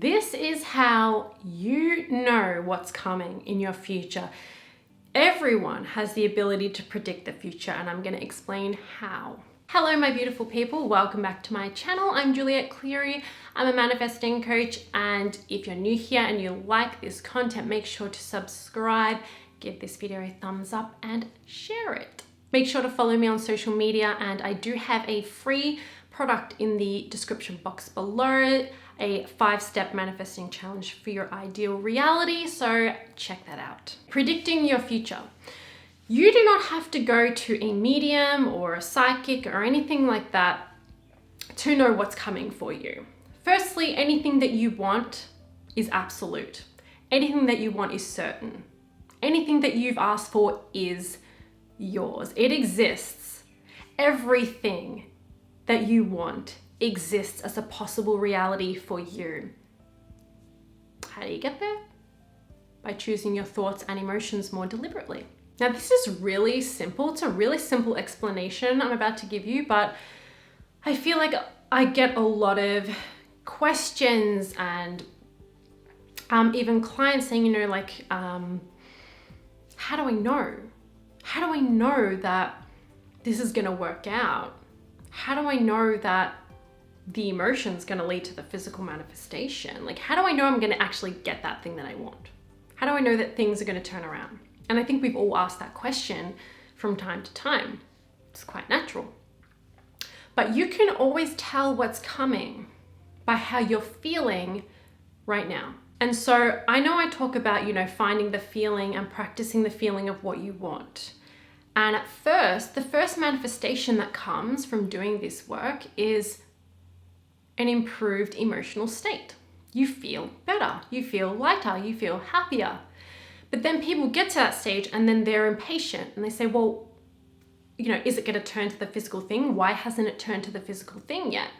This is how you know what's coming in your future. Everyone has the ability to predict the future, and I'm going to explain how. Hello, my beautiful people. Welcome back to my channel. I'm Juliet Cleary. I'm a manifesting coach, and if you're new here and you like this content, make sure to subscribe, give this video a thumbs up, and share it. Make sure to follow me on social media, and I do have a free product in the description box below, a 5-step manifesting challenge for your ideal reality, so check that out. Predicting your future. You do not have to go to a medium or a psychic or anything like that to know what's coming for you. Firstly, anything that you want is absolute. Anything that you want is certain. Anything that you've asked for is yours. It exists. Everything that you want exists as a possible reality for you. How do you get there? By choosing your thoughts and emotions more deliberately. Now, this is really simple. It's a really simple explanation I'm about to give you, but I feel like I get a lot of questions and even clients saying, how do I know? How do I know that this is going to work out? How do I know that the emotion is going to lead to the physical manifestation? Like, how do I know I'm going to actually get that thing that I want? How do I know that things are going to turn around? And I think we've all asked that question from time to time. It's quite natural. But you can always tell what's coming by how you're feeling right now. And so I know I talk about, finding the feeling and practicing the feeling of what you want. And at first, the first manifestation that comes from doing this work is an improved emotional state. You feel better, you feel lighter, you feel happier. But then people get to that stage and then they're impatient and they say, well, is it going to turn to the physical thing? Why hasn't it turned to the physical thing yet?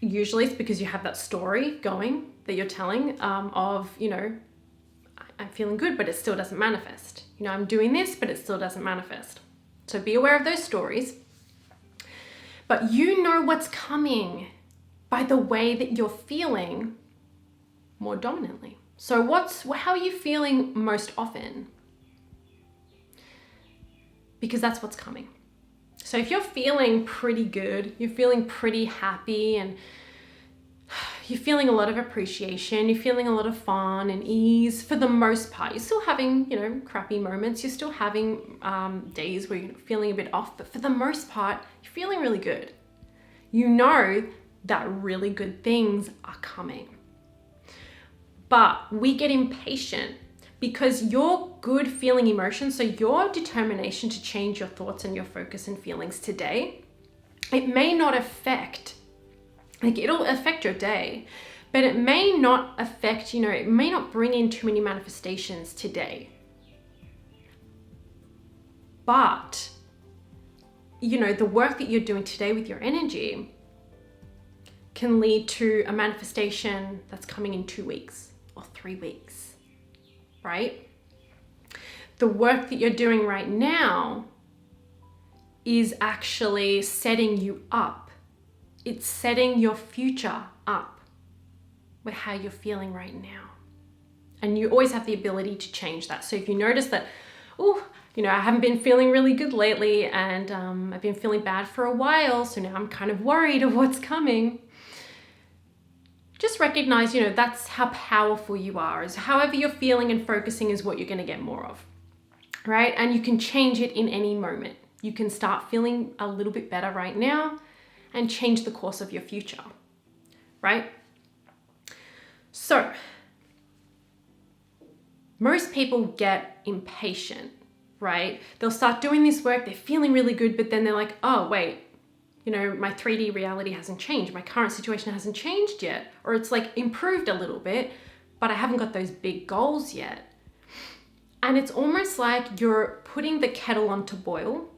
Usually it's because you have that story going that you're telling of, I'm feeling good, but it still doesn't manifest. I'm doing this, but it still doesn't manifest. So be aware of those stories. But you know what's coming by the way that you're feeling more dominantly. So how are you feeling most often? Because that's what's coming. So if you're feeling pretty good, you're feeling pretty happy, and you're feeling a lot of appreciation, you're feeling a lot of fun and ease for the most part. You're still having, crappy moments. You're still having days where you're feeling a bit off, but for the most part, you're feeling really good. You know that really good things are coming. But we get impatient because your good feeling emotions, so your determination to change your thoughts and your focus and feelings today, it may not affect, it'll affect your day, but it may not affect, it may not bring in too many manifestations today. But, the work that you're doing today with your energy can lead to a manifestation that's coming in 2 weeks or 3 weeks, right? The work that you're doing right now is actually setting you up. It's setting your future up with how you're feeling right now. And you always have the ability to change that. So if you notice that, I haven't been feeling really good lately, and I've been feeling bad for a while, so now I'm kind of worried of what's coming. Just recognize, that's how powerful you are. Is however you're feeling and focusing is what you're going to get more of, right? And you can change it in any moment. You can start feeling a little bit better right now and change the course of your future, right? So, most people get impatient, right? They'll start doing this work, they're feeling really good, but then they're like, oh, wait, my 3D reality hasn't changed. My current situation hasn't changed yet. Or it's improved a little bit, but I haven't got those big goals yet. And it's almost like you're putting the kettle on to boil,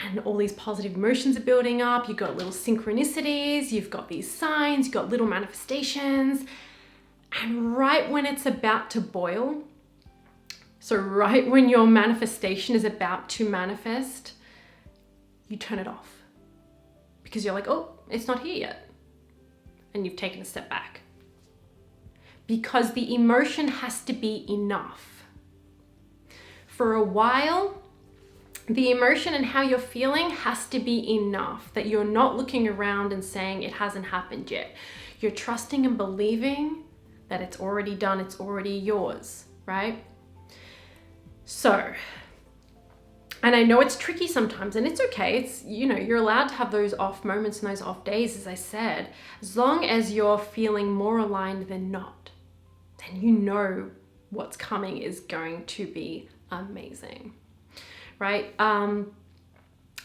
and all these positive emotions are building up. You've got little synchronicities, you've got these signs, you've got little manifestations. And right when it's about to boil, so right when your manifestation is about to manifest, you turn it off because you're like, oh, it's not here yet. and you've taken a step back. Because the emotion has to be enough. For a while, the emotion and how you're feeling has to be enough, that you're not looking around and saying it hasn't happened yet. You're trusting and believing that it's already done, it's already yours, right? So, and I know it's tricky sometimes, and it's okay. It's, you're allowed to have those off moments and those off days, as I said, as long as you're feeling more aligned than not, then you know what's coming is going to be amazing, right? And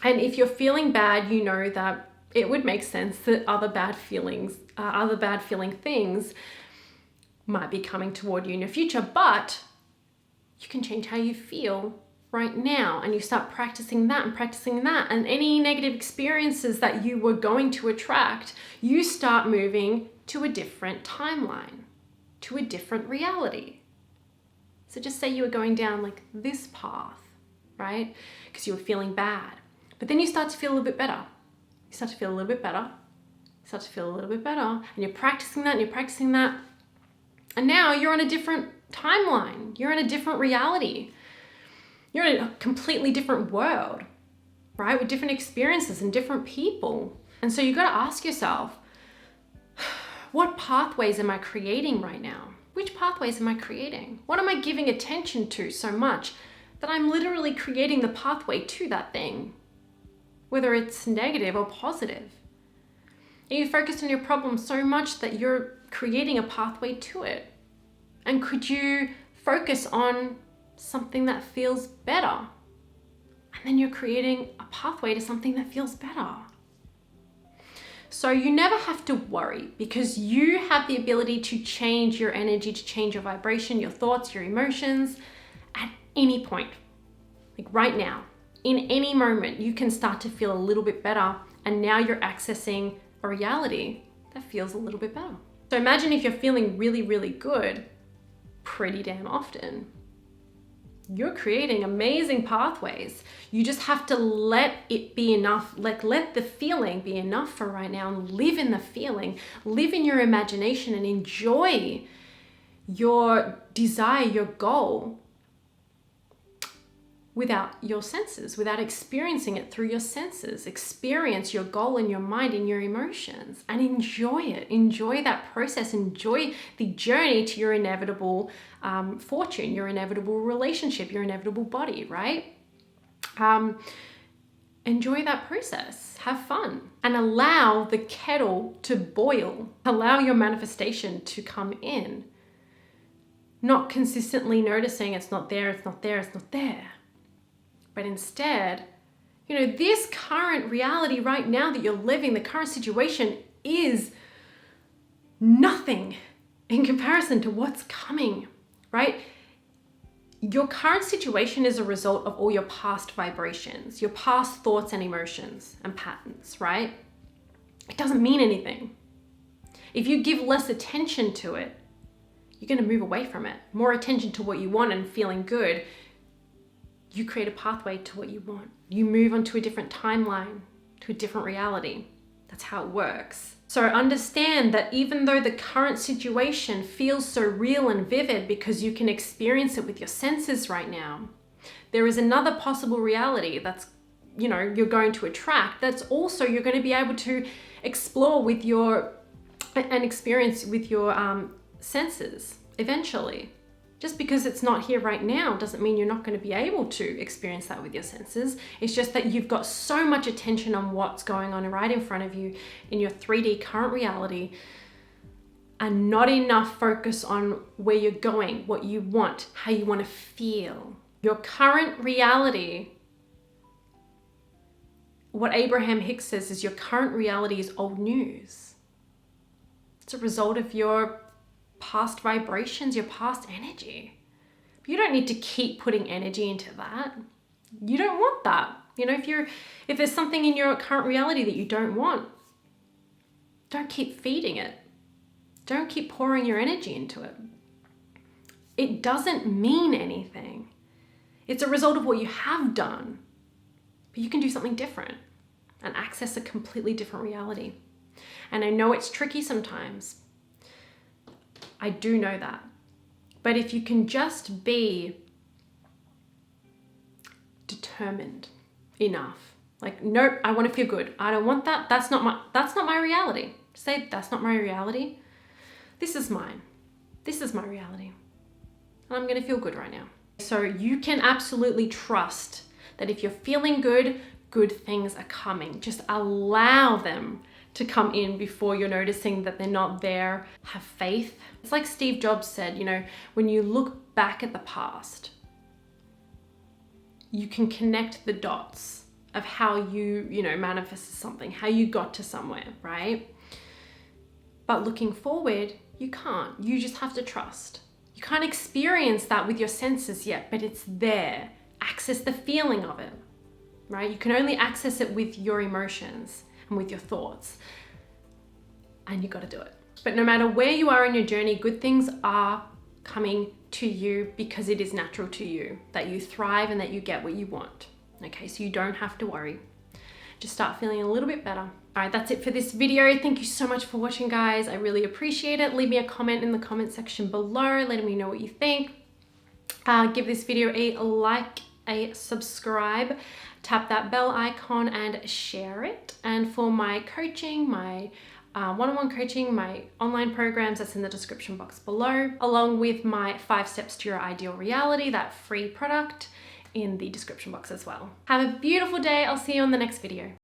if you're feeling bad, you know that it would make sense that other bad feeling things might be coming toward you in your future, but you can change how you feel right now, and you start practicing that, and any negative experiences that you were going to attract, you start moving to a different timeline, to a different reality. So just say you were going down like this path, right? Because you were feeling bad, but then you start to feel a little bit better. You start to feel a little bit better. You start to feel a little bit better, and you're practicing that, and now you're on a different timeline. You're in a different reality. You're in a completely different world, right? With different experiences and different people. And so you got to ask yourself, what pathways am I creating right now? Which pathways am I creating? What am I giving attention to so much that I'm literally creating the pathway to that thing, whether it's negative or positive? Are you focused on your problem so much that you're creating a pathway to it? And could you focus on something that feels better? And then you're creating a pathway to something that feels better. So you never have to worry, because you have the ability to change your energy, to change your vibration, your thoughts, your emotions at any point. Like right now, in any moment, you can start to feel a little bit better, and now you're accessing a reality that feels a little bit better. So imagine if you're feeling really, really good pretty damn often. You're creating amazing pathways. You just have to let it be enough, like let the feeling be enough for right now, and live in the feeling, live in your imagination, and enjoy your desire, your goal, without your senses, without experiencing it through your senses. Experience your goal in your mind, in your emotions, and enjoy it. Enjoy that process. Enjoy the journey to your inevitable fortune, your inevitable relationship, your inevitable body, right? Enjoy that process. Have fun. And allow the kettle to boil. Allow your manifestation to come in. Not consistently noticing it's not there, it's not there, it's not there. But instead, this current reality right now that you're living, the current situation is nothing in comparison to what's coming, right? Your current situation is a result of all your past vibrations, your past thoughts and emotions and patterns, right? It doesn't mean anything. If you give less attention to it, you're going to move away from it. More attention to what you want and feeling good. You create a pathway to what you want. You move on to a different timeline, to a different reality. That's how it works. So understand that even though the current situation feels so real and vivid because you can experience it with your senses right now, there is another possible reality that's, you're going to attract, that's also you're going to be able to explore with and experience with your senses eventually. Just because it's not here right now doesn't mean you're not going to be able to experience that with your senses. It's just that you've got so much attention on what's going on right in front of you in your 3D current reality, and not enough focus on where you're going, what you want, how you want to feel. Your current reality, what Abraham Hicks says is your current reality is old news. It's a result of your past vibrations, your past energy. You don't need to keep putting energy into that. You don't want that. If there's something in your current reality that you don't want, don't keep feeding it. Don't keep pouring your energy into it. It doesn't mean anything. It's a result of what you have done. But you can do something different and access a completely different reality. And I know it's tricky sometimes. I do know that. But if you can just be determined enough, like, nope, I want to feel good. I don't want that. That's not my reality. Say, that's not my reality. This is mine. This is my reality. And I'm going to feel good right now. So you can absolutely trust that if you're feeling good, good things are coming. Just allow them to come in before you're noticing that they're not there. Have faith. It's like Steve Jobs said, you know, when you look back at the past, you can connect the dots of how you manifested something, how you got to somewhere, right? But looking forward, you can't. You just have to trust. You can't experience that with your senses yet, but it's there. Access the feeling of it, right? You can only access it with your emotions and with your thoughts. And you got to do it. But no matter where you are in your journey, good things are coming to you because it is natural to you that you thrive and that you get what you want. Okay, so you don't have to worry. Just start feeling a little bit better. All right, that's it for this video. Thank you so much for watching, guys. I really appreciate it. Leave me a comment in the comment section below, letting me know what you think. Give this video a like, a subscribe, tap that bell icon and share it. And for my coaching, my one-on-one coaching, my online programs, that's in the description box below, along with my 5 steps to your ideal reality, that free product, in the description box as well. Have a beautiful day. I'll see you on the next video.